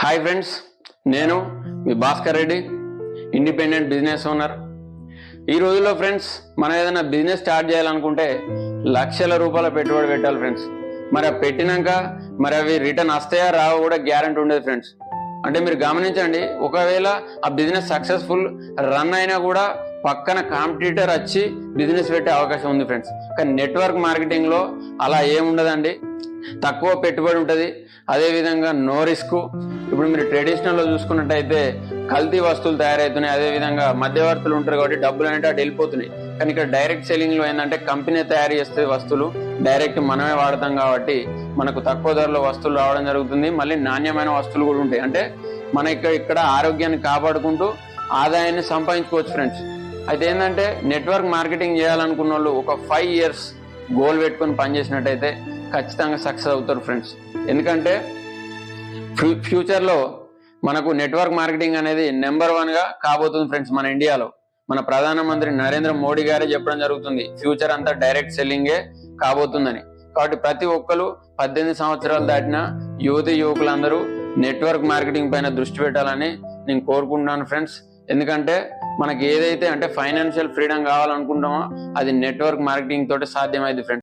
Hi friends, నేను మీ Bhaskar Reddy, independent business owner. ఈ రోజుల్లో ఫ్రెండ్స్ మనం ఏదైనా బిజినెస్ స్టార్ట్ చేయాలనుకుంటే లక్షల రూపాయల పెట్టుబడి పెట్టాలి ఫ్రెండ్స్. మరి పెట్టినాక మరి అవి రిటర్న్ వస్తాయా రావో కూడా గ్యారంటీ ఉండదు ఫ్రెండ్స్. అంటే మీరు గమనించండి, ఒకవేళ ఆ బిజినెస్ సక్సెస్ఫుల్ రన్ అయినా కూడా పక్కన కాంపిటీటర్ వచ్చి బిజినెస్ పెట్టే అవకాశం ఉంది ఫ్రెండ్స్. కానీ నెట్వర్క్ మార్కెటింగ్లో అలా ఏముండదండి, తక్కువ పెట్టుబడి ఉంటుంది, అదేవిధంగా నో రిస్క్. ఇప్పుడు మీరు ట్రెడిషనల్లో చూసుకున్నట్టయితే కల్తీ వస్తువులు తయారవుతున్నాయి, అదేవిధంగా మధ్యవర్తులు ఉంటారు కాబట్టి డబ్బులు అనేవి అటు వెళ్ళిపోతున్నాయి. కానీ ఇక్కడ డైరెక్ట్ సెల్లింగ్లో ఏంటంటే కంపెనీ తయారు చేస్తే వస్తువులు డైరెక్ట్ మనమే వాడతాం కాబట్టి మనకు తక్కువ ధరలో వస్తువులు రావడం జరుగుతుంది. మళ్ళీ నాణ్యమైన వస్తువులు కూడా ఉంటాయి. అంటే మన ఇక్కడ ఆరోగ్యాన్ని కాపాడుకుంటూ ఆదాయాన్ని సంపాదించుకోవచ్చు ఫ్రెండ్స్. అయితే ఏంటంటే నెట్వర్క్ మార్కెటింగ్ చేయాలనుకున్న వాళ్ళు ఒక 5 years గోల్ పెట్టుకొని పనిచేసినట్టయితే ఖచ్చితంగా సక్సెస్ అవుతారు ఫ్రెండ్స్. ఎందుకంటే ఫ్యూచర్లో మనకు నెట్వర్క్ మార్కెటింగ్ అనేది నెంబర్ 1గా కాబోతుంది ఫ్రెండ్స్. మన ఇండియాలో మన ప్రధానమంత్రి నరేంద్ర మోడీ గారే చెప్పడం జరుగుతుంది, ఫ్యూచర్ అంతా డైరెక్ట్ సెల్లింగే కాబోతుందని. కాబట్టి ప్రతి ఒక్కరు 18 సంవత్సరాలు దాటిన యువకులందరూ నెట్వర్క్ మార్కెటింగ్ పైన దృష్టి పెట్టాలని నేను కోరుకుంటున్నాను ఫ్రెండ్స్. ఎందుకంటే మనకి ఏదైతే అంటే ఫైనాన్షియల్ ఫ్రీడమ్ కావాలనుకుంటామో అది నెట్వర్క్ మార్కెటింగ్ తోటి సాధ్యమైంది ఫ్రెండ్స్.